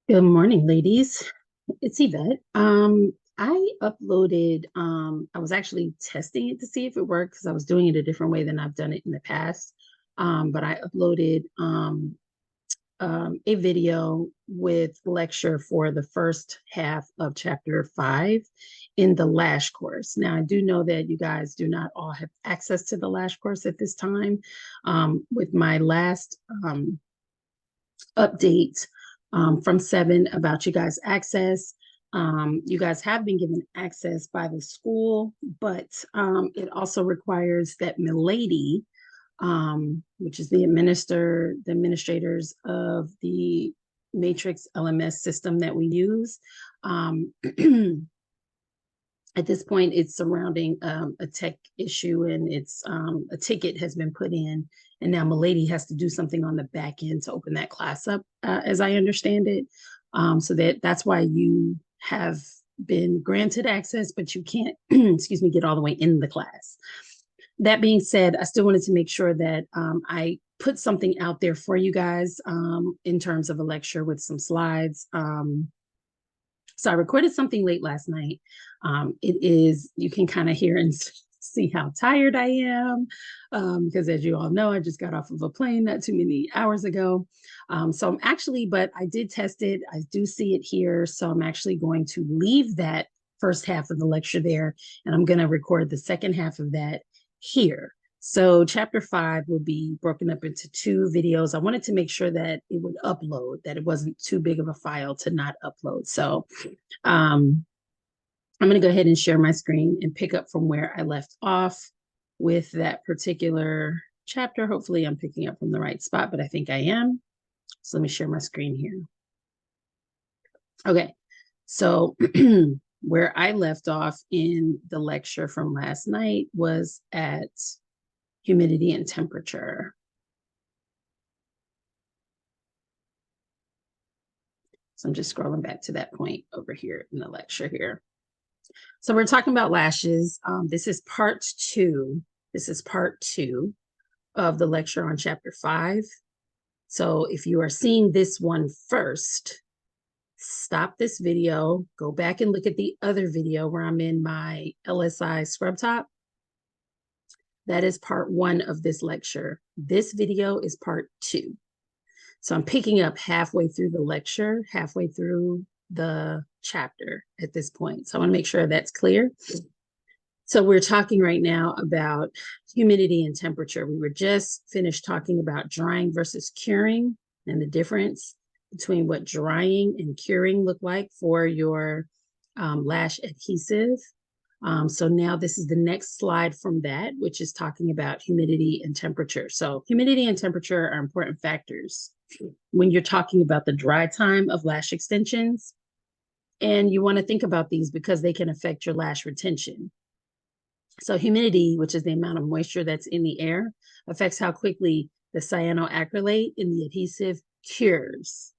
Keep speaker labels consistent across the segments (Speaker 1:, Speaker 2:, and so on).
Speaker 1: Good morning, ladies. It's Yvette. I uploaded, I was actually testing it to see if it worked because I was doing it a different way than I've done it in the past. But I uploaded a video with lecture for the first half of chapter 5 in the Lash course. Now, I do know that you guys do not all have access to the Lash course at this time. With my last update from 7 about you guys' access. You guys have been given access by the school, but it also requires that Milady, which is the administrators of the Matrix LMS system that we use. At this point, it's surrounding a tech issue, and it's a ticket has been put in, and now Milady has to do something on the back end to open that class up, as I understand it. So that's why you have been granted access, but you can't, excuse me, get all the way in the class. That being said, I still wanted to make sure that I put something out there for you guys in terms of a lecture with some slides. So I recorded something late last night. It is, you can kind of hear and see how tired I am, because as you all know, I just got off of a plane not too many hours ago. So I'm actually, but I did test it. I do see it here. So I'm actually going to leave that first half of the lecture there, and I'm going to record the second half of that here. So chapter 5 will be broken up into 2 videos. I wanted to make sure that it would upload, that it wasn't too big of a file to not upload. So I'm going to go ahead and share my screen and pick up from where I left off with that particular chapter. Hopefully I'm picking up from the right spot, but I think I am. So let me share my screen here. Okay, so where I left off in the lecture from last night was at humidity and temperature. So I'm just scrolling back to that point over here in the lecture here. So we're talking about lashes. This is part 2. This is part 2 of the lecture on chapter 5. So if you are seeing this one first, stop this video, go back and look at the other video where I'm in my LSI scrub top. That is part 1 of this lecture. This video is part 2. So I'm picking up halfway through the lecture, halfway through the chapter at this point. So I want to make sure that's clear. So we're talking right now about humidity and temperature. We were just finished talking about drying versus curing and the difference between what drying and curing look like for your lash adhesive. So now this is the next slide from that, which is talking about humidity and temperature. So humidity and temperature are important factors when you're talking about the dry time of lash extensions. And you want to think about these because they can affect your lash retention. So humidity, which is the amount of moisture that's in the air, affects how quickly the cyanoacrylate in the adhesive cures.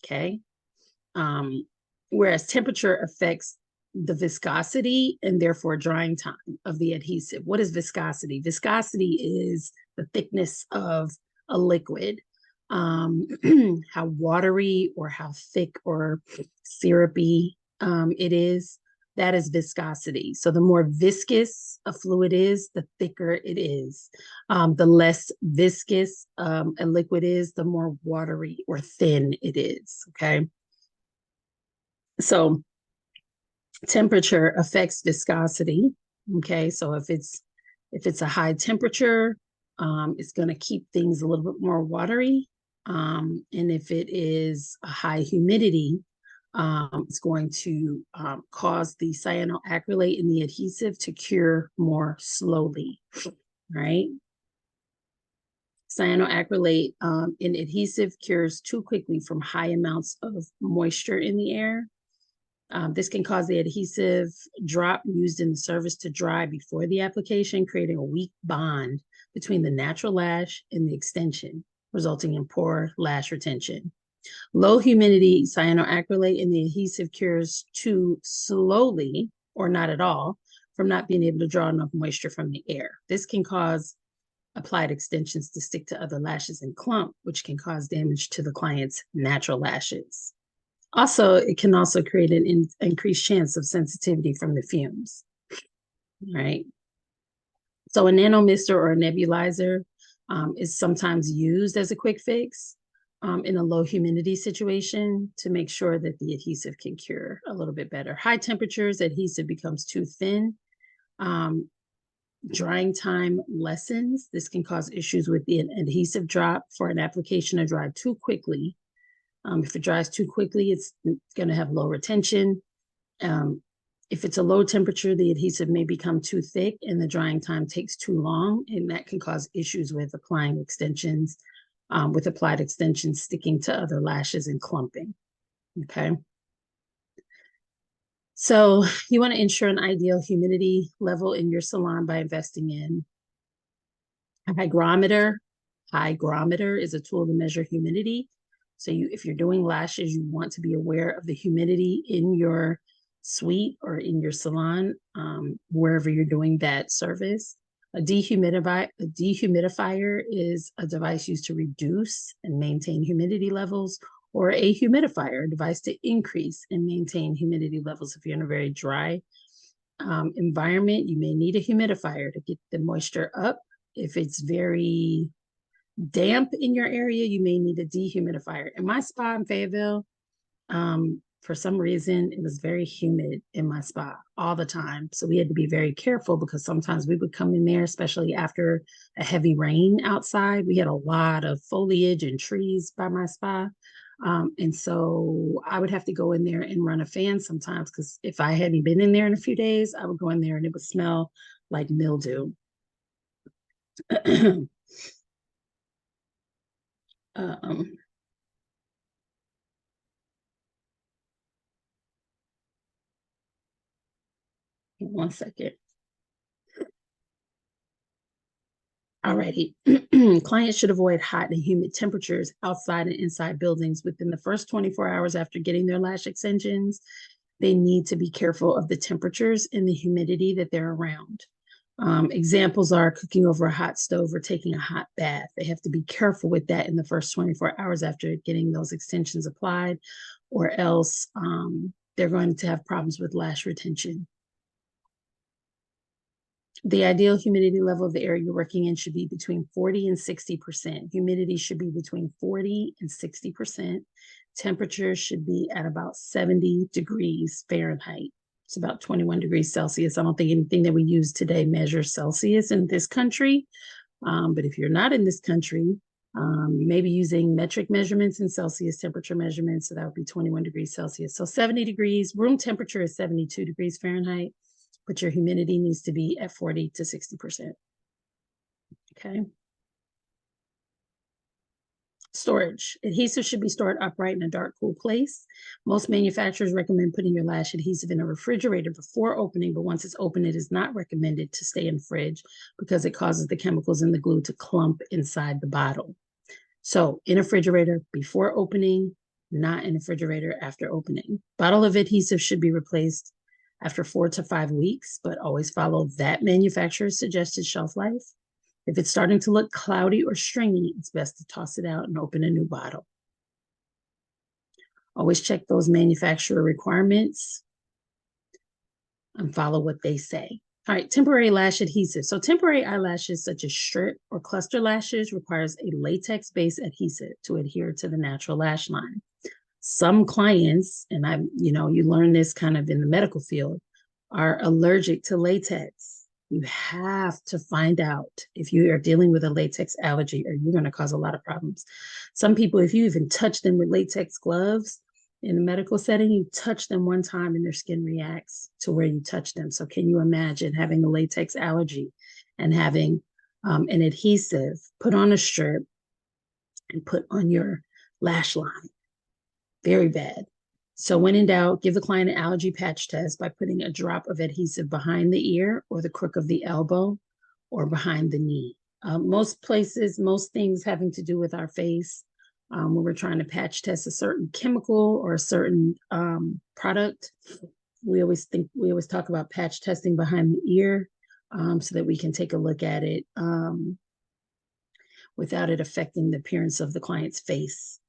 Speaker 1: Okay. Whereas temperature affects the viscosity and therefore drying time of the adhesive. What is viscosity? Viscosity is the thickness of a liquid, how watery or how thick or syrupy it is. That is viscosity. So the more viscous a fluid is, the thicker it is. The less viscous a liquid is, the more watery or thin it is. Okay. So temperature affects viscosity. Okay. So if it's a high temperature, it's going to keep things a little bit more watery. And if it is a high humidity, it's going to cause the cyanoacrylate in the adhesive to cure more slowly, right? Cyanoacrylate in adhesive cures too quickly from high amounts of moisture in the air. This can cause the adhesive drop used in the service to dry before the application, creating a weak bond between the natural lash and the extension, resulting in poor lash retention. Low humidity cyanoacrylate in the adhesive cures too slowly or not at all from not being able to draw enough moisture from the air. This can cause applied extensions to stick to other lashes and clump, which can cause damage to the client's natural lashes. Also, it can also create an increased chance of sensitivity from the fumes, right? So a nanomister or a nebulizer is sometimes used as a quick fix in a low humidity situation to make sure that the adhesive can cure a little bit better. High temperatures, adhesive becomes too thin. Um, Drying time lessens. This can cause issues with the adhesive drop for an application to dry too quickly. If it dries too quickly, it's going to have low retention. Um, if it's a low temperature, the adhesive may become too thick and the drying time takes too long, and that can cause issues with applying extensions, with applied extensions sticking to other lashes and clumping. Okay. So you want to ensure an ideal humidity level in your salon by investing in a hygrometer. Hygrometer is a tool to measure humidity. So if you're doing lashes, you want to be aware of the humidity in your suite or in your salon, wherever you're doing that service. A dehumidifier is a device used to reduce and maintain humidity levels, or a humidifier, a device to increase and maintain humidity levels. If you're in a very dry environment, you may need a humidifier to get the moisture up. If it's very damp in your area, you may need a dehumidifier. In my spa in Fayetteville, for some reason, it was very humid in my spa all the time. So we had to be very careful because sometimes we would come in there, especially after a heavy rain outside. We had a lot of foliage and trees by my spa. And so I would have to go in there and run a fan sometimes because if I hadn't been in there in a few days, I would go in there and it would smell like mildew. um, 1 second. Alrighty. Clients should avoid hot and humid temperatures outside and inside buildings within the first 24 hours after getting their lash extensions. They need to be careful of the temperatures and the humidity that they're around. Examples are cooking over a hot stove or taking a hot bath. They have to be careful with that in the first 24 hours after getting those extensions applied, or else they're going to have problems with lash retention. The ideal humidity level of the area you're working in should be between 40 and 60%. Humidity should be between 40 and 60%. Temperature should be at about 70 degrees Fahrenheit. It's about 21 degrees Celsius. I don't think anything that we use today measures Celsius in this country. But if you're not in this country, you may be using metric measurements and Celsius temperature measurements. So that would be 21 degrees Celsius. So 70 degrees, room temperature is 72 degrees Fahrenheit, but your humidity needs to be at 40 to 60%. Okay. Storage. Adhesive should be stored upright in a dark, cool place. Most manufacturers recommend putting your lash adhesive in a refrigerator before opening, but once it's open, it is not recommended to stay in the fridge because it causes the chemicals in the glue to clump inside the bottle. So in a refrigerator before opening, not in a refrigerator after opening. Bottle of adhesive should be replaced after 4 to 5 weeks, but always follow that manufacturer's suggested shelf life. If it's starting to look cloudy or stringy, it's best to toss it out and open a new bottle. Always check those manufacturer requirements and follow what they say. All right, temporary lash adhesive. So temporary eyelashes such as strip or cluster lashes requires a latex-based adhesive to adhere to the natural lash line. Some clients, and you learn this kind of in the medical field, are allergic to latex. You have to find out if you are dealing with a latex allergy, or you're going to cause a lot of problems. Some people, if you even touch them with latex gloves in a medical setting, you touch them one time and their skin reacts to where you touch them. So can you imagine having a latex allergy and having an adhesive put on a strip and put on your lash line? Very bad. So when in doubt, give the client an allergy patch test by putting a drop of adhesive behind the ear or the crook of the elbow or behind the knee. Most places, most things having to do with our face, when we're trying to patch test a certain chemical or a certain product, we always talk about patch testing behind the ear, so that we can take a look at it without it affecting the appearance of the client's face.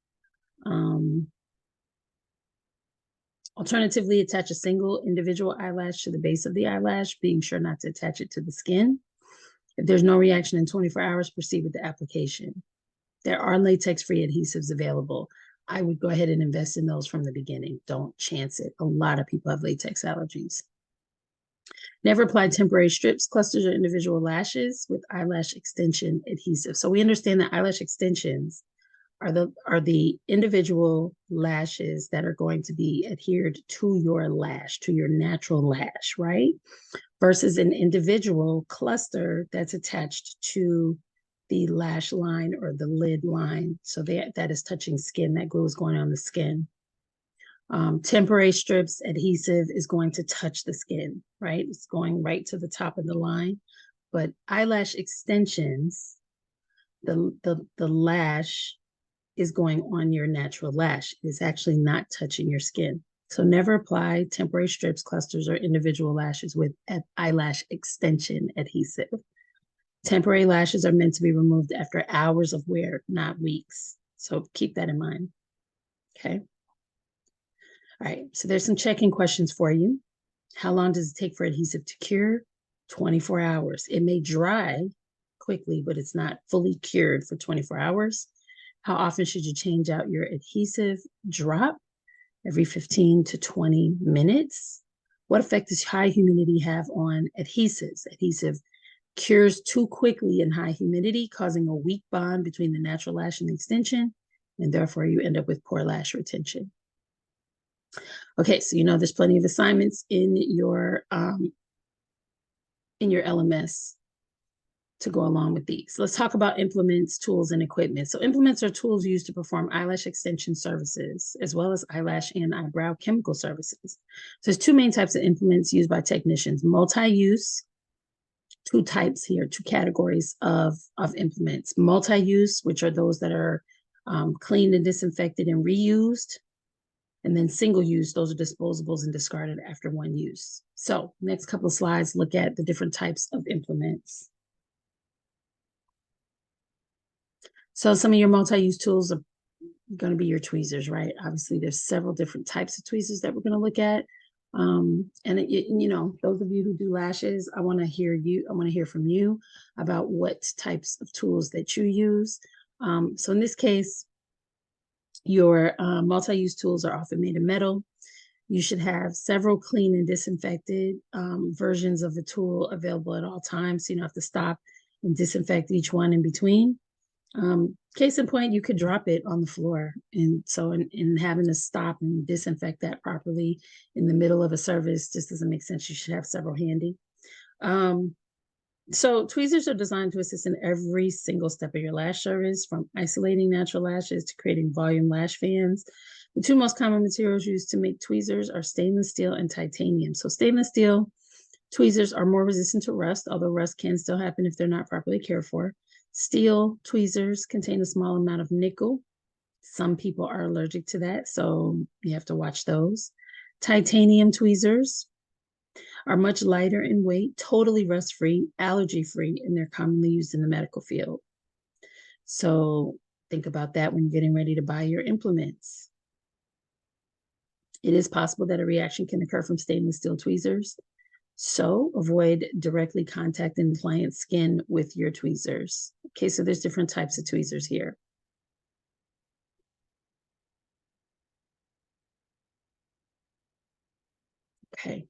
Speaker 1: Alternatively, attach a single individual eyelash to the base of the eyelash, being sure not to attach it to the skin. If there's no reaction in 24 hours, proceed with the application. There are latex-free adhesives available. I would go ahead and invest in those from the beginning. Don't chance it. A lot of people have latex allergies. Never apply temporary strips, clusters, or individual lashes with eyelash extension adhesive. So we understand that eyelash extensions are the individual lashes that are going to be adhered to your lash, to your natural lash, right? Versus an individual cluster that's attached to the lash line or the lid line. So that is touching skin. That glue is going on the skin. Temporary strips adhesive is going to touch the skin, right? It's going right to the top of the line. But eyelash extensions, the lash is going on your natural lash. It's actually not touching your skin. So never apply temporary strips, clusters, or individual lashes with eyelash extension adhesive. Temporary lashes are meant to be removed after hours of wear, not weeks. So keep that in mind. Okay. All right. So there's some check-in questions for you. How long does it take for adhesive to cure? 24 hours. It may dry quickly, but it's not fully cured for 24 hours. How often should you change out your adhesive drop? Every 15 to 20 minutes. What effect does high humidity have on adhesives? Adhesive cures too quickly in high humidity, causing a weak bond between the natural lash and the extension, and therefore you end up with poor lash retention. Okay, so you know there's plenty of assignments in your LMS to go along with these. Let's talk about implements, tools, and equipment. So implements are tools used to perform eyelash extension services, as well as eyelash and eyebrow chemical services. So there's two main types of implements used by technicians: multi-use, two types here, two categories of implements. Multi-use, which are those that are cleaned and disinfected and reused. And then single use, those are disposables and discarded after one use. So next couple of slides look at the different types of implements. So some of your multi-use tools are going to be your tweezers, right? Obviously, there's several different types of tweezers that we're going to look at. You know, those of you who do lashes, I want to hear from you about what types of tools that you use. So in this case, your multi-use tools are often made of metal. You should have several clean and disinfected versions of the tool available at all times. So you don't have to stop and disinfect each one in between. Case in point, you could drop it on the floor. And so in having to stop and disinfect that properly in the middle of a service just doesn't make sense. You should have several handy. So tweezers are designed to assist in every single step of your lash service, from isolating natural lashes to creating volume lash fans. The two most common materials used to make tweezers are stainless steel and titanium. So stainless steel tweezers are more resistant to rust, although rust can still happen if they're not properly cared for. Steel tweezers contain a small amount of nickel. Some people are allergic to that, so you have to watch those. Titanium tweezers are much lighter in weight, totally rust-free, allergy-free, and they're commonly used in the medical field. So think about that when you're getting ready to buy your implements. It is possible that a reaction can occur from stainless steel tweezers, so avoid directly contacting the client's skin with your tweezers. Okay, so there's different types of tweezers here. Okay,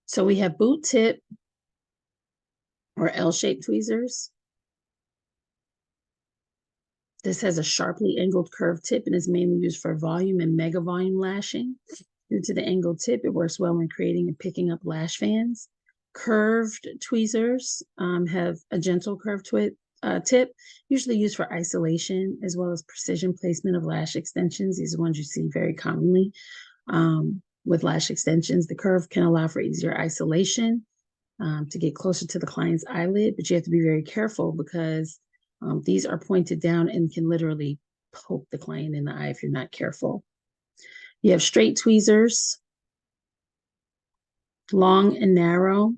Speaker 1: so we have boot tip or L-shaped tweezers. This has a sharply angled curved tip and is mainly used for volume and mega volume lashing. Due to the angled tip, it works well when creating and picking up lash fans. Curved tweezers have a gentle curved tip, usually used for isolation as well as precision placement of lash extensions. These are ones you see very commonly with lash extensions. The curve can allow for easier isolation to get closer to the client's eyelid, but you have to be very careful because these are pointed down and can literally poke the client in the eye if you're not careful. You have straight tweezers, long and narrow,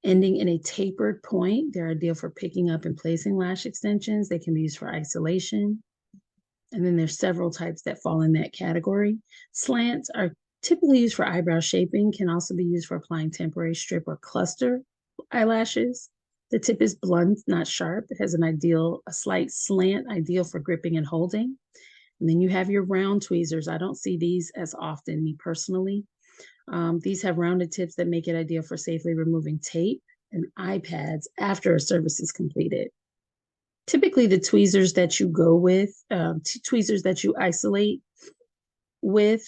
Speaker 1: ending in a tapered point. They're ideal for picking up and placing lash extensions. They can be used for isolation. And then there's several types that fall in that category. Slants are Typically used for eyebrow shaping, can also be used for applying temporary strip or cluster eyelashes. The tip is blunt, not sharp. It has a slight slant, ideal for gripping and holding. And then you have your round tweezers. I don't see these as often, me personally. These have rounded tips that make it ideal for safely removing tape and iPads after a service is completed. Typically, the tweezers that you go with, tweezers that you isolate with,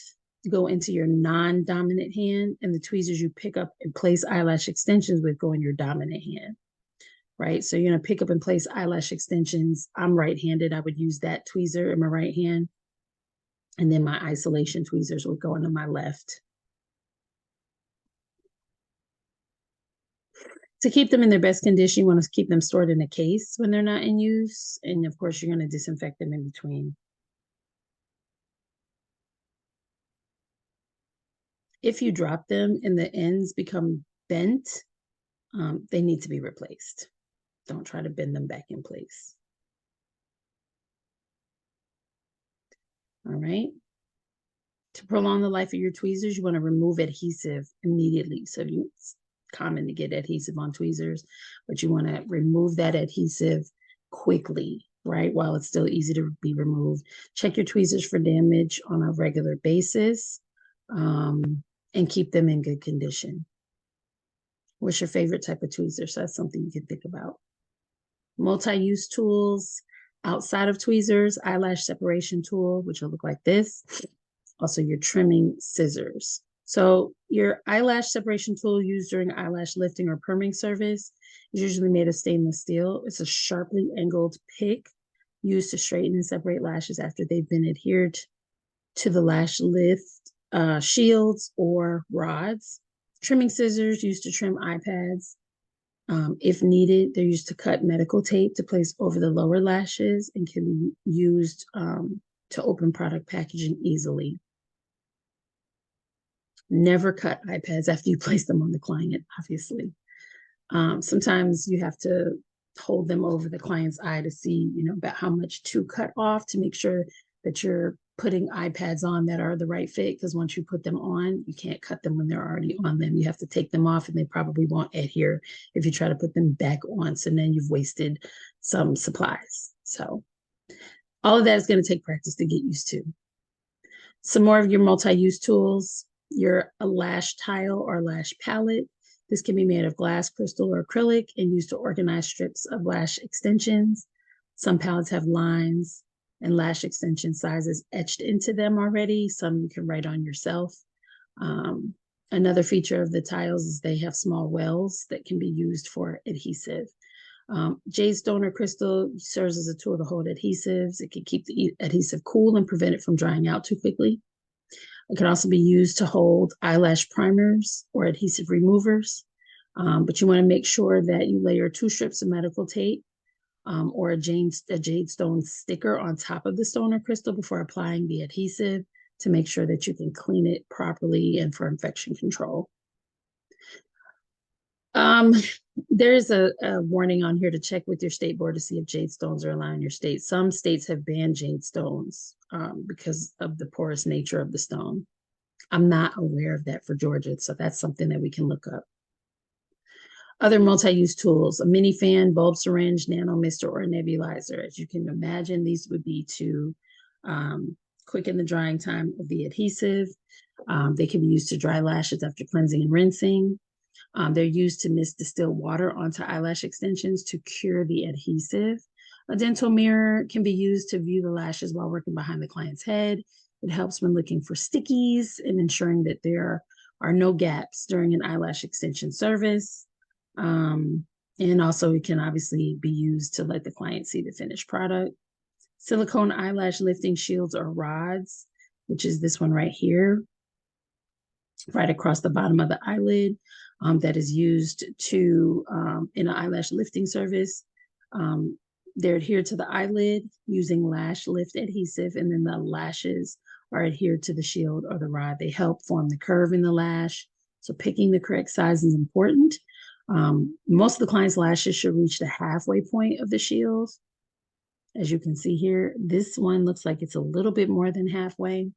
Speaker 1: go into your non-dominant hand, and the tweezers you pick up and place eyelash extensions with go in your dominant hand, right? So you're going to pick up and place eyelash extensions. I'm right-handed. I would use that tweezer in my right hand, and then my isolation tweezers would go into my left. To keep them in their best condition, you want to keep them stored in a case when they're not in use. And of course, you're going to disinfect them in between. If you drop them and the ends become bent, they need to be replaced. Don't try to bend them back in place. All right. To prolong the life of your tweezers, you want to remove adhesive immediately. So it's common to get adhesive on tweezers, but you want to remove that adhesive quickly, right? While it's still easy to be removed. Check your tweezers for damage on a regular basis, and keep them in good condition. What's your favorite type of tweezer? So that's something you can think about. Multi-use tools outside of tweezers, eyelash separation tool, which will look like this. Also your trimming scissors. So your eyelash separation tool used during eyelash lifting or perming service is usually made of stainless steel. It's a sharply angled pick used to straighten and separate lashes after they've been adhered to the lash lift shields or rods. Trimming scissors used to trim iPads. If needed, they're used to cut medical tape to place over the lower lashes and can be used to open product packaging easily. Never cut iPads after you place them on the client, obviously. Sometimes you have to hold them over the client's eye to see, about how much to cut off to make sure that you're putting iPads on that are the right fit. Because once you put them on, you can't cut them when they're already on them. You have to take them off and they probably won't adhere if you try to put them back on. So then you've wasted some supplies. So all of that is going to take practice to get used to. Some more of your multi-use tools, a lash tile or lash palette. This can be made of glass, crystal, or acrylic and used to organize strips of lash extensions. Some palettes have lines and lash extension sizes etched into them already. Some you can write on yourself. Another feature of the tiles is they have small wells that can be used for adhesive. Jade stone or crystal serves as a tool to hold adhesives. It can keep the adhesive cool and prevent it from drying out too quickly. It can also be used to hold eyelash primers or adhesive removers. But you want to make sure that you layer 2 strips of medical tape or a jade stone sticker on top of the stone or crystal before applying the adhesive to make sure that you can clean it properly and for infection control. There's a warning on here to check with your state board to see if jade stones are allowed in your state. Some states have banned jade stones because of the porous nature of the stone. I'm not aware of that for Georgia, so that's something that we can look up. Other multi-use tools, a mini fan, bulb syringe, nano mister, or a nebulizer. As you can imagine, these would be to quicken the drying time of the adhesive. They can be used to dry lashes after cleansing and rinsing. They're used to mist distilled water onto eyelash extensions to cure the adhesive. A dental mirror can be used to view the lashes while working behind the client's head. It helps when looking for stickies and ensuring that there are no gaps during an eyelash extension service. And also it can obviously be used to let the client see the finished product. Silicone eyelash lifting shields or rods, which is this one right here, right across the bottom of the eyelid, that is used to in an eyelash lifting service. They're adhered to the eyelid using lash lift adhesive, and then the lashes are adhered to the shield or the rod. They help form the curve in the lash. So picking the correct size is important. Most of the client's lashes should reach the halfway point of the shield. As you can see here, this one looks like it's a little bit more than halfway.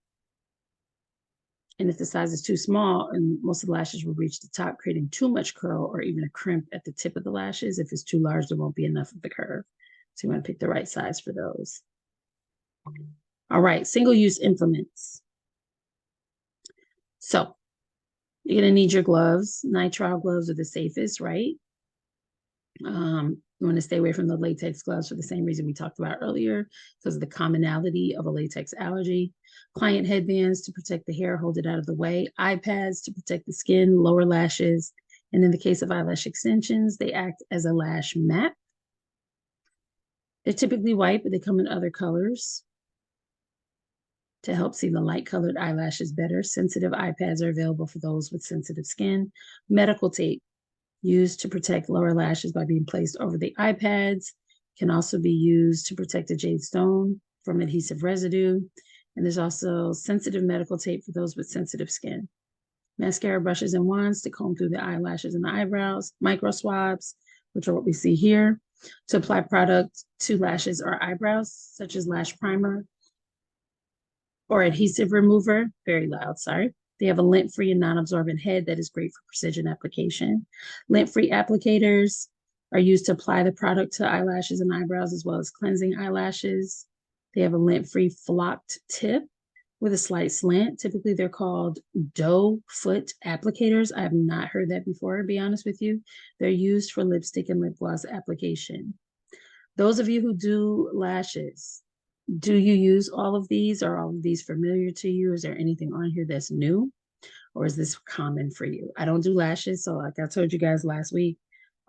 Speaker 1: And if the size is too small, and most of the lashes will reach the top, creating too much curl or even a crimp at the tip of the lashes. If it's too large, there won't be enough of the curve. So you want to pick the right size for those. All right, single-use implements. So you're going to need your gloves. Nitrile gloves are the safest, right? You want to stay away from the latex gloves for the same reason we talked about earlier, because of the commonality of a latex allergy. Client headbands to protect the hair, hold it out of the way. Eye pads to protect the skin, lower lashes. And in the case of eyelash extensions, they act as a lash mat. They're typically white, but they come in other colors to help see the light colored eyelashes better. Sensitive eye pads are available for those with sensitive skin. Medical tape, used to protect lower lashes by being placed over the eye pads, can also be used to protect the jade stone from adhesive residue. And there's also sensitive medical tape for those with sensitive skin. Mascara brushes and wands to comb through the eyelashes and the eyebrows. Micro swabs, which are what we see here, to apply product to lashes or eyebrows, such as lash primer or adhesive remover. Very loud, sorry. They have a lint-free and non-absorbent head that is great for precision application. Lint-free applicators are used to apply the product to eyelashes and eyebrows, as well as cleansing eyelashes. They have a lint-free flocked tip with a slight slant. Typically, they're called doe foot applicators. I have not heard that before, to be honest with you. They're used for lipstick and lip gloss application. Those of you who do lashes, do you use all of these? Are all of these familiar to you? Is there anything on here that's new? Or is this common for you? I don't do lashes, so like I told you guys last week,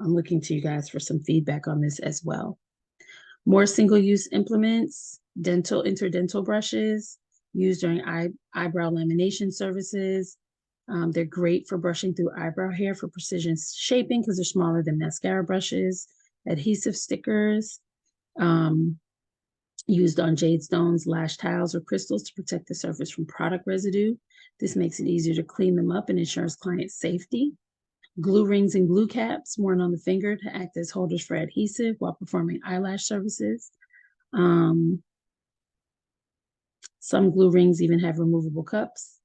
Speaker 1: I'm looking to you guys for some feedback on this as well. More single-use implements, interdental brushes used during eyebrow lamination services. They're great for brushing through eyebrow hair for precision shaping because they're smaller than mascara brushes. Adhesive stickers, used on jade stones, lash tiles, or crystals to protect the surface from product residue. This makes it easier to clean them up and ensures client safety. Glue rings and glue caps worn on the finger to act as holders for adhesive while performing eyelash services. Some glue rings even have removable cups.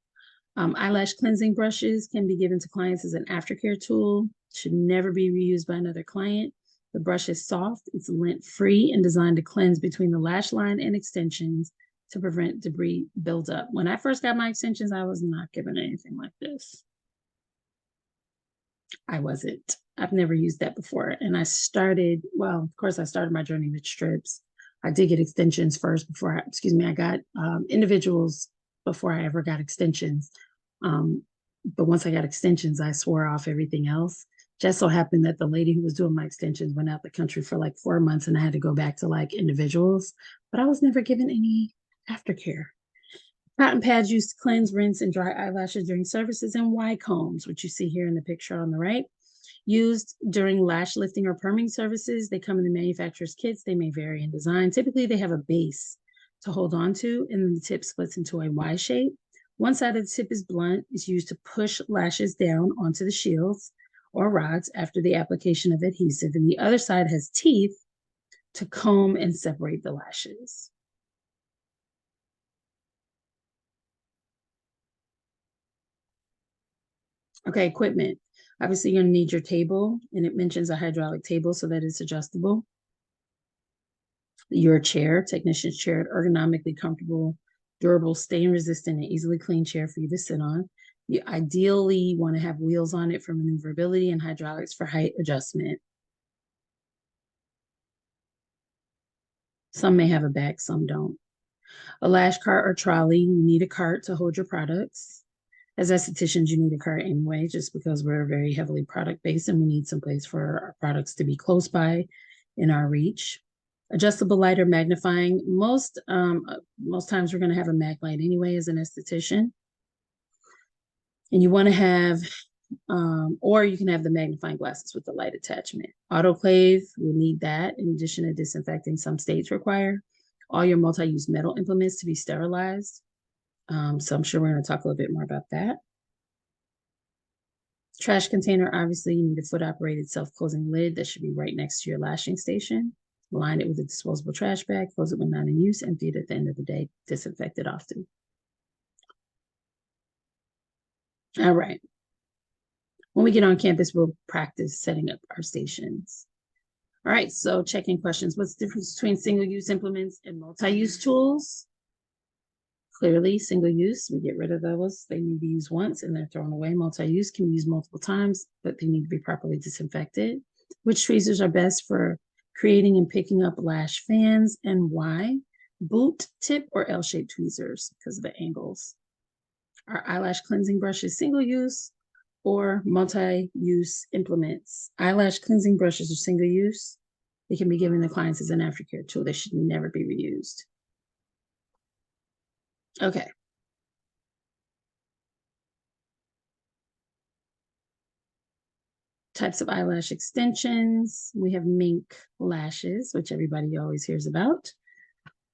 Speaker 1: Eyelash cleansing brushes can be given to clients as an aftercare tool. Should never be reused by another client. The brush is soft, it's lint-free, and designed to cleanse between the lash line and extensions to prevent debris buildup. When I first got my extensions, I was not given anything like this. I wasn't. I've never used that before. And I started, well, of course, I started my journey with strips. I did get extensions first before I got individuals before I ever got extensions. But once I got extensions, I swore off everything else. Just so happened that the lady who was doing my extensions went out the country for like 4 months and I had to go back to like individuals, but I was never given any aftercare. Cotton pads used to cleanse, rinse, and dry eyelashes during services, and Y combs, which you see here in the picture on the right. Used during lash lifting or perming services. They come in the manufacturer's kits. They may vary in design. Typically, they have a base to hold on to, and then the tip splits into a Y shape. One side of the tip is blunt. It's used to push lashes down onto the shields or rods after the application of adhesive, and the other side has teeth to comb and separate the lashes. Okay, equipment. Obviously, you're gonna need your table, and it mentions a hydraulic table so that it's adjustable. Your chair, technician's chair, ergonomically comfortable, durable, stain-resistant, and easily clean chair for you to sit on. You ideally want to have wheels on it for maneuverability and hydraulics for height adjustment. Some may have a back, some don't. A lash cart or trolley, you need a cart to hold your products. As estheticians, you need a cart anyway, just because we're very heavily product-based and we need some place for our products to be close by in our reach. Adjustable light or magnifying. Most times we're going to have a mag light anyway as an esthetician. And you want to have, or you can have the magnifying glasses with the light attachment. Autoclave, we'll need that in addition to disinfecting some states require. All your multi-use metal implements to be sterilized. So I'm sure we're going to talk a little bit more about that. Trash container, obviously you need a foot-operated self-closing lid that should be right next to your lashing station. Line it with a disposable trash bag, close it when not in use, empty it at the end of the day, disinfect it often. All right. When we get on campus, we'll practice setting up our stations. All right, so checking questions. What's the difference between single-use implements and multi-use tools? Clearly, single use, we get rid of those. They need to be used once and they're thrown away. Multi-use can be used multiple times, but they need to be properly disinfected. Which tweezers are best for creating and picking up lash fans and why? Boot, tip, or L-shaped tweezers because of the angles. Are eyelash cleansing brushes single use or multi-use implements? Eyelash cleansing brushes are single use. They can be given to clients as an aftercare tool. They should never be reused. Okay. Types of eyelash extensions. We have mink lashes, which everybody always hears about.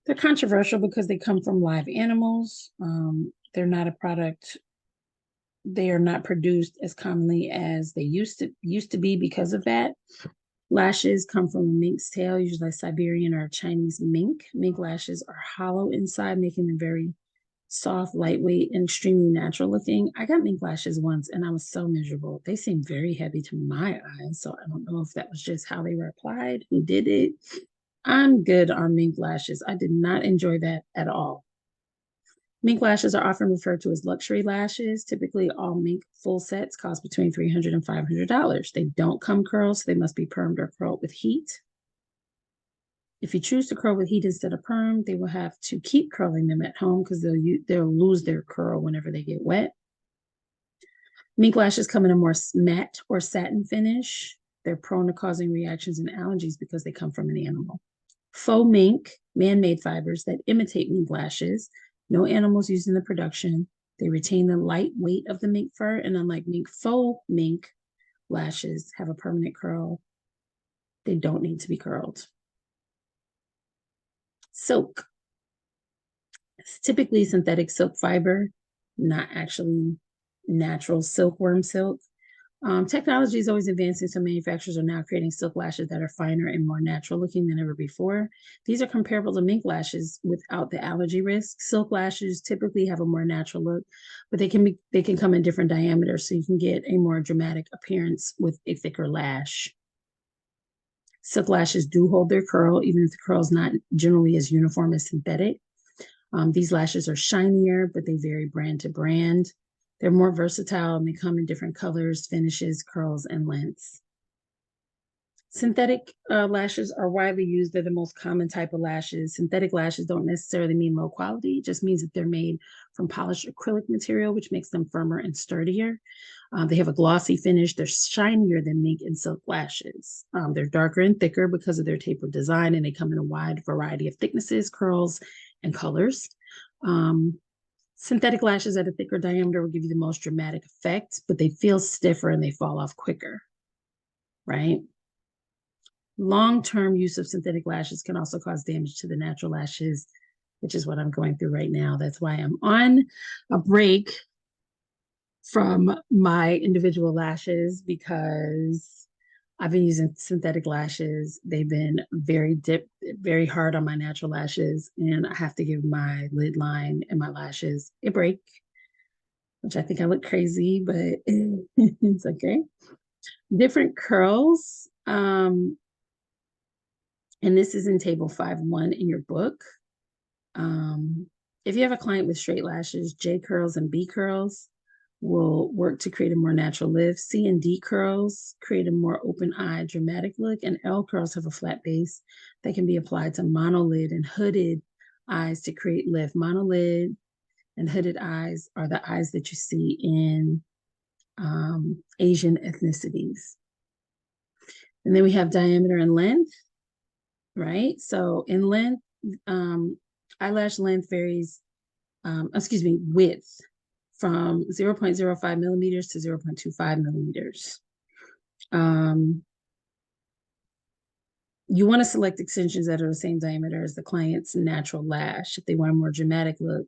Speaker 1: They're controversial because they come from live animals. They're not a product. They are not produced as commonly as they used to be because of that. Lashes come from a mink's tail, usually a Siberian or a Chinese mink. Mink lashes are hollow inside, making them very soft, lightweight, and extremely natural looking. I got mink lashes once and I was so miserable. They seemed very heavy to my eyes. So I don't know if that was just how they were applied, who did it. I'm good on mink lashes. I did not enjoy that at all. Mink lashes are often referred to as luxury lashes. Typically, all mink full sets cost between $300 and $500. They don't come curled, so they must be permed or curled with heat. If you choose to curl with heat instead of perm, they will have to keep curling them at home because they'll lose their curl whenever they get wet. Mink lashes come in a more matte or satin finish. They're prone to causing reactions and allergies because they come from an animal. Faux mink, man-made fibers that imitate mink lashes. No animals used in the production. They retain the light weight of the mink fur, and unlike faux mink lashes have a permanent curl. They don't need to be curled. Silk. It's typically synthetic silk fiber, not actually natural silkworm silk. Technology is always advancing, so manufacturers are now creating silk lashes that are finer and more natural looking than ever before. These are comparable to mink lashes without the allergy risk. Silk lashes typically have a more natural look, but they can come in different diameters, so you can get a more dramatic appearance with a thicker lash. Silk lashes do hold their curl, even if the curl is not generally as uniform as synthetic. These lashes are shinier, but they vary brand to brand. They're more versatile and they come in different colors, finishes, curls, and lengths. Synthetic lashes are widely used. They're the most common type of lashes. Synthetic lashes don't necessarily mean low quality. It just means that they're made from polished acrylic material, which makes them firmer and sturdier. They have a glossy finish. They're shinier than mink and silk lashes. They're darker and thicker because of their tapered design, and they come in a wide variety of thicknesses, curls, and colors. Synthetic lashes at a thicker diameter will give you the most dramatic effect, but they feel stiffer and they fall off quicker, right? Long-term use of synthetic lashes can also cause damage to the natural lashes, which is what I'm going through right now. That's why I'm on a break from my individual lashes because I've been using synthetic lashes. They've been very hard on my natural lashes, and I have to give my lid line and my lashes a break, which I think I look crazy, but it's okay. Different curls. And this is in table 5.1 in your book. If you have a client with straight lashes, J curls and B curls will work to create a more natural lift. C and D curls create a more open eye, dramatic look, and L curls have a flat base that can be applied to monolid and hooded eyes to create lift. Monolid and hooded eyes are the eyes that you see in Asian ethnicities. And then we have diameter and length, right? So in length, eyelash length varies, width from 0.05 millimeters to 0.25 millimeters. You want to select extensions that are the same diameter as the client's natural lash. If they want a more dramatic look,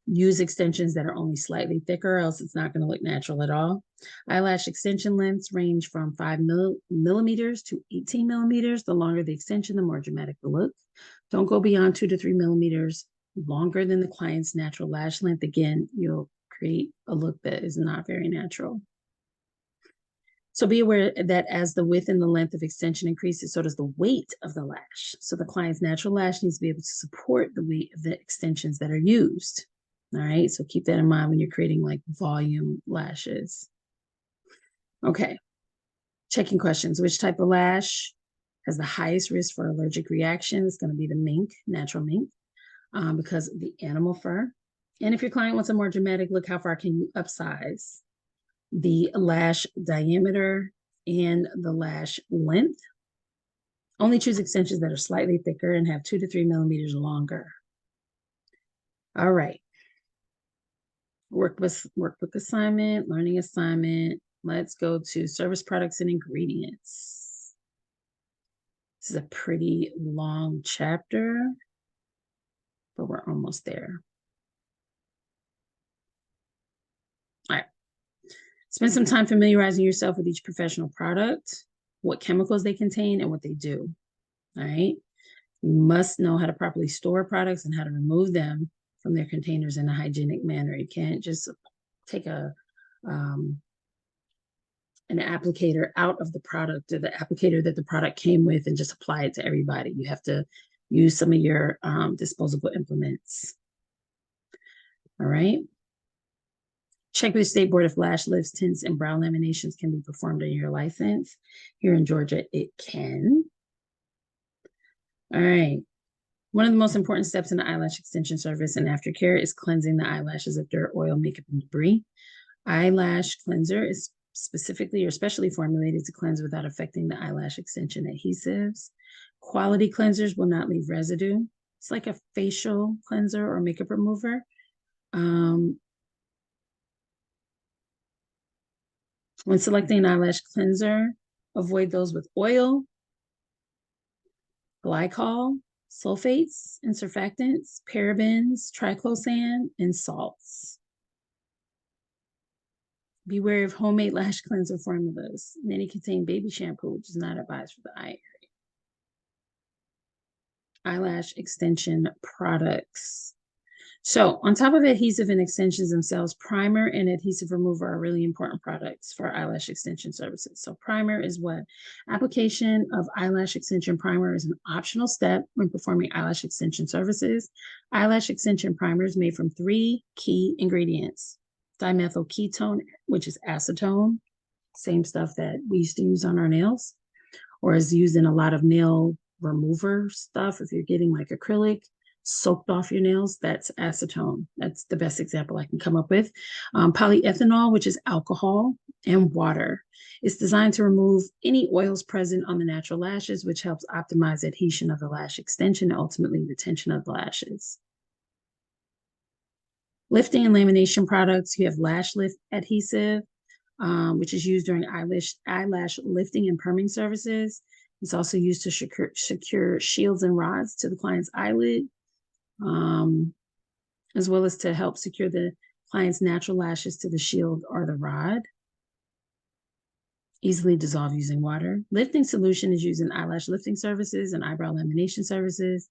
Speaker 1: use extensions that are only slightly thicker, or else it's not going to look natural at all. Eyelash extension lengths range from 5 millimeters to 18 millimeters. The longer the extension, the more dramatic the look. Don't go beyond 2 to 3 millimeters longer than the client's natural lash length. Again, you'll create a look that is not very natural. So be aware that as the width and the length of extension increases, so does the weight of the lash. So the client's natural lash needs to be able to support the weight of the extensions that are used. All right, so keep that in mind when you're creating like volume lashes. Okay, checking questions. Which type of lash has the highest risk for allergic reaction? It's going to be the mink, natural mink, because of the animal fur. And if your client wants a more dramatic look, how far can you upsize the lash diameter and the lash length? Only choose extensions that are slightly thicker and have 2 to 3 millimeters longer. All right. Workbook assignment, learning assignment. Let's go to service products and ingredients. This is a pretty long chapter, but we're almost there. All right. Spend some time familiarizing yourself with each professional product, what chemicals they contain, and what they do. All right. You must know how to properly store products and how to remove them from their containers in a hygienic manner. You can't just take an applicator out of the product or the applicator that the product came with and just apply it to everybody. You have to use some of your disposable implements. All right. Check with the State Board if lash lifts, tints, and brow laminations can be performed on your license. Here in Georgia, it can. All right. One of the most important steps in the eyelash extension service and aftercare is cleansing the eyelashes of dirt, oil, makeup, and debris. Eyelash cleanser is specifically or specially formulated to cleanse without affecting the eyelash extension adhesives. Quality cleansers will not leave residue. It's like a facial cleanser or makeup remover. When selecting an eyelash cleanser, avoid those with oil, glycol, sulfates and surfactants, parabens, triclosan, and salts. Beware of homemade lash cleanser formulas. Many contain baby shampoo, which is not advised for the eye area. Eyelash extension products. So on top of adhesive and extensions themselves, primer and adhesive remover are really important products for eyelash extension services. So primer is what? Application of eyelash extension primer is an optional step when performing eyelash extension services. Eyelash extension primer is made from 3 key ingredients: dimethyl ketone, which is acetone, same stuff that we used to use on our nails, or is used in a lot of nail remover stuff. If you're getting like acrylic soaked off your nails, that's acetone. That's the best example I can come up with. Polyethanol, which is alcohol, and water. It's designed to remove any oils present on the natural lashes, which helps optimize adhesion of the lash extension and ultimately retention of the lashes. Lifting and lamination products, you have lash lift adhesive, which is used during eyelash lifting and perming services. It's also used to secure shields and rods to the client's eyelid, as well as to help secure the client's natural lashes to the shield or the rod. Easily dissolve using water. Lifting solution is used in eyelash lifting services and eyebrow lamination services.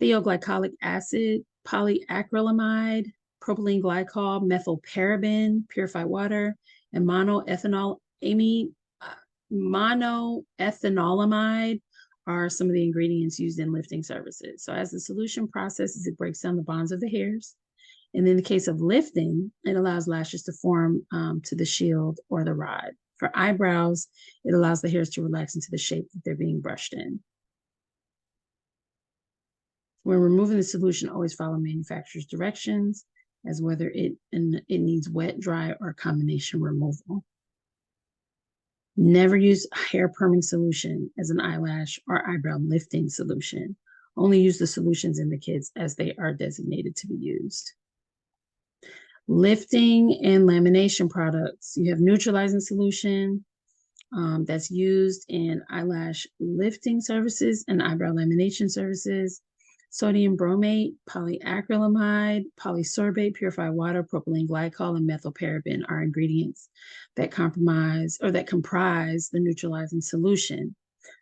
Speaker 1: Thioglycolic acid, polyacrylamide, propylene glycol, methylparaben, purified water, and monoethanolamide are some of the ingredients used in lifting services. So as the solution processes, it breaks down the bonds of the hairs. And in the case of lifting, it allows lashes to form to the shield or the rod. For eyebrows, it allows the hairs to relax into the shape that they're being brushed in. When removing the solution, always follow manufacturer's directions as whether it needs wet, dry, or combination removal. Never use hair perming solution as an eyelash or eyebrow lifting solution. Only use the solutions in the kits as they are designated to be used. Lifting and lamination products. You have neutralizing solution that's used in eyelash lifting services and eyebrow lamination services. Sodium bromate, polyacrylamide, polysorbate, purified water, propylene glycol, and methylparaben are ingredients that comprise the neutralizing solution.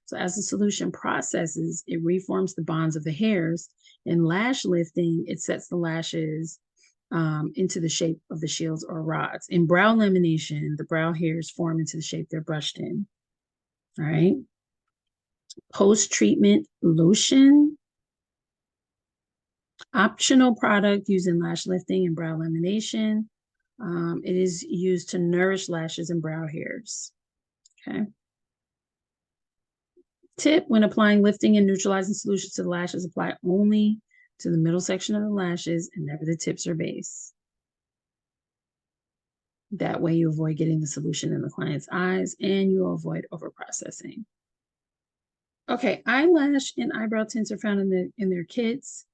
Speaker 1: So as the solution processes, it reforms the bonds of the hairs. In lash lifting, it sets the lashes into the shape of the shields or rods. In brow lamination, the brow hairs form into the shape they're brushed in. All right. Post-treatment lotion. Optional product used in lash lifting and brow lamination. It is used to nourish lashes and brow hairs. Okay. Tip: when applying lifting and neutralizing solutions to the lashes, apply only to the middle section of the lashes and never the tips or base. That way you avoid getting the solution in the client's eyes and you'll avoid overprocessing. Okay, eyelash and eyebrow tints are found in their kits.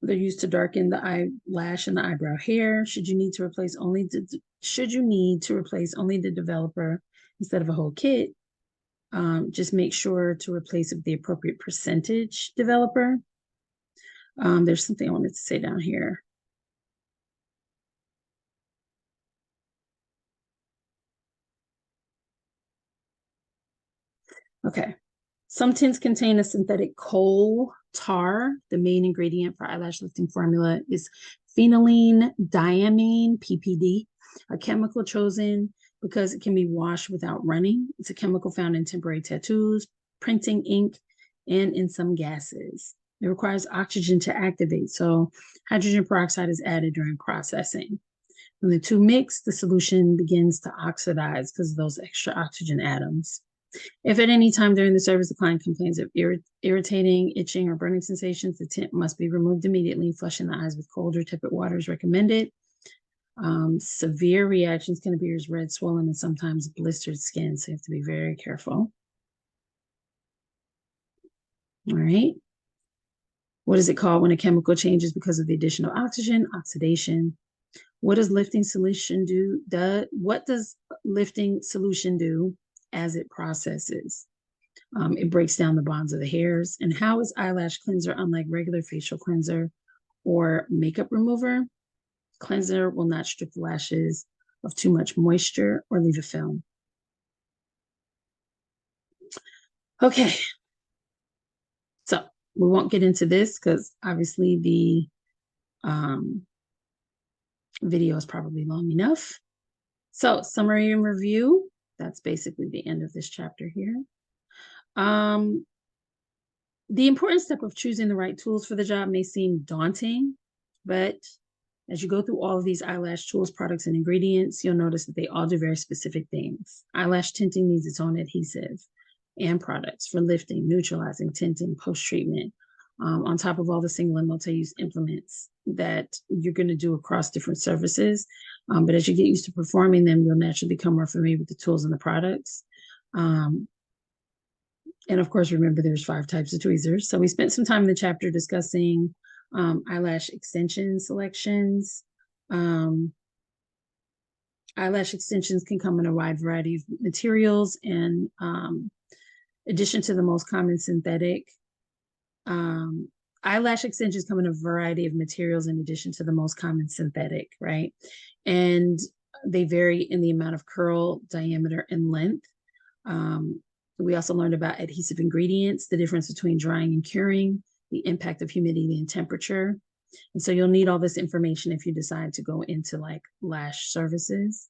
Speaker 1: They're used to darken the eyelash and the eyebrow hair. Should you need to replace only the developer instead of a whole kit, just make sure to replace it with the appropriate percentage developer. There's something I wanted to say down here. Okay. Some tints contain a synthetic coal tar. The main ingredient for eyelash lifting formula is phenylene diamine, PPD, a chemical chosen because it can be washed without running. It's a chemical found in temporary tattoos, printing ink, and in some gases. It requires oxygen to activate, so hydrogen peroxide is added during processing. When the two mix, the solution begins to oxidize because of those extra oxygen atoms. If at any time during the service the client complains of irritating, itching, or burning sensations, the tint must be removed immediately. Flushing the eyes with cold or tepid water is recommended. Severe reactions can appear as red, swollen, and sometimes blistered skin, so you have to be very careful. All right. What is it called when a chemical changes because of the addition of oxygen? Oxidation. What does lifting solution do? What does lifting solution do as it processes? It breaks down the bonds of the hairs. And how is eyelash cleanser unlike regular facial cleanser or makeup remover? Cleanser will not strip the lashes of too much moisture or leave a film. Okay. So we won't get into this because obviously the video is probably long enough. So summary and review. That's basically the end of this chapter here. The important step of choosing the right tools for the job may seem daunting, but as you go through all of these eyelash tools, products, and ingredients, you'll notice that they all do very specific things. Eyelash tinting needs its own adhesive and products for lifting, neutralizing, tinting, post-treatment, on top of all the single and multi-use implements that you're going to do across different services. But as you get used to performing them, you'll naturally become more familiar with the tools and the products. And of course, remember there's 5 types of tweezers. So we spent some time in the chapter discussing eyelash extension selections. Eyelash extensions can come in a wide variety of materials, and addition to the most common synthetic. Eyelash extensions come in a variety of materials in addition to the most common synthetic, right? And they vary in the amount of curl, diameter, and length. We also learned about adhesive ingredients, the difference between drying and curing, the impact of humidity and temperature. And so you'll need all this information if you decide to go into like lash services.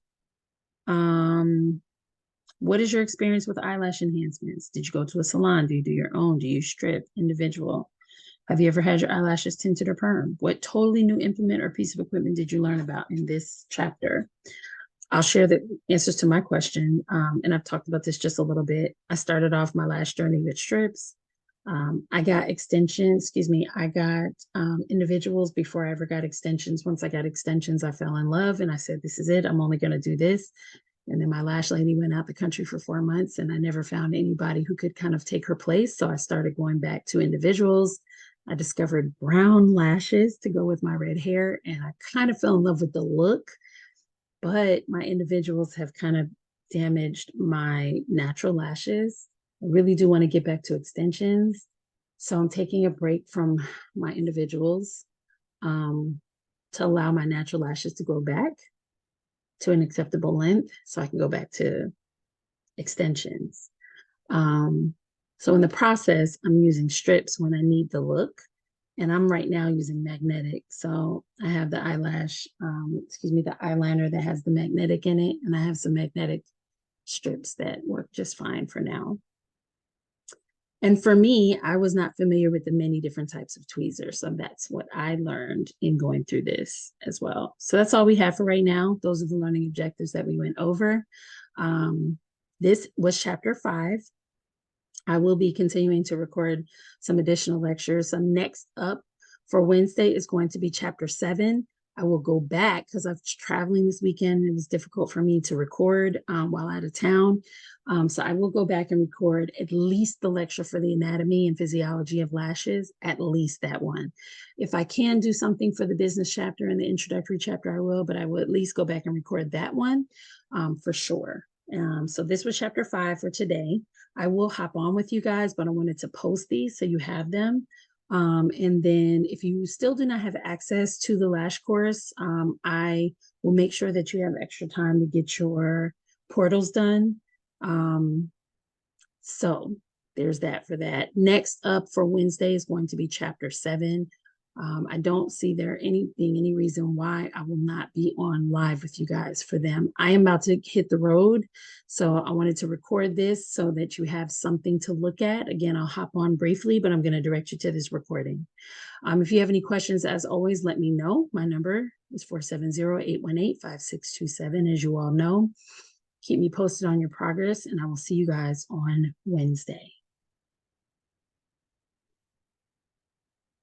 Speaker 1: What is your experience with eyelash enhancements? Did you go to a salon? Do you do your own? Do you strip individual? Have you ever had your eyelashes tinted or perm? What totally new implement or piece of equipment did you learn about in this chapter? I'll share the answers to my question. And I've talked about this just a little bit. I started off my lash journey with strips. I got extensions, I got individuals before I ever got extensions. Once I got extensions, I fell in love and I said, this is it. I'm only going to do this. And then my lash lady went out the country for 4 months and I never found anybody who could kind of take her place. So I started going back to individuals. I discovered brown lashes to go with my red hair and I kind of fell in love with the look. But my individuals have kind of damaged my natural lashes. I really do want to get back to extensions. So I'm taking a break from my individuals to allow my natural lashes to grow back to an acceptable length so I can go back to extensions. So in the process, I'm using strips when I need the look. And I'm right now using magnetic. So I have the the eyeliner that has the magnetic in it. And I have some magnetic strips that work just fine for now. And for me, I was not familiar with the many different types of tweezers. So that's what I learned in going through this as well. So that's all we have for right now. Those are the learning objectives that we went over. This was chapter 5. I will be continuing to record some additional lectures. So next up for Wednesday is going to be chapter 7. I will go back because I was traveling this weekend. It was difficult for me to record while out of town. So I will go back and record at least the lecture for the anatomy and physiology of lashes, at least that one. If I can do something for the business chapter and the introductory chapter, I will, but I will at least go back and record that one for sure. So this was chapter 5 for today. I will hop on with you guys, but I wanted to post these so you have them. And then if you still do not have access to the lash course, I will make sure that you have extra time to get your portals done. So there's that for that. Next up for Wednesday is going to be chapter 7. I don't see there any reason why I will not be on live with you guys for them. I am about to hit the road, so I wanted to record this so that you have something to look at. Again, I'll hop on briefly, but I'm going to direct you to this recording. If you have any questions, as always, let me know. My number is 470-818-5627, as you all know. Keep me posted on your progress, and I will see you guys on Wednesday.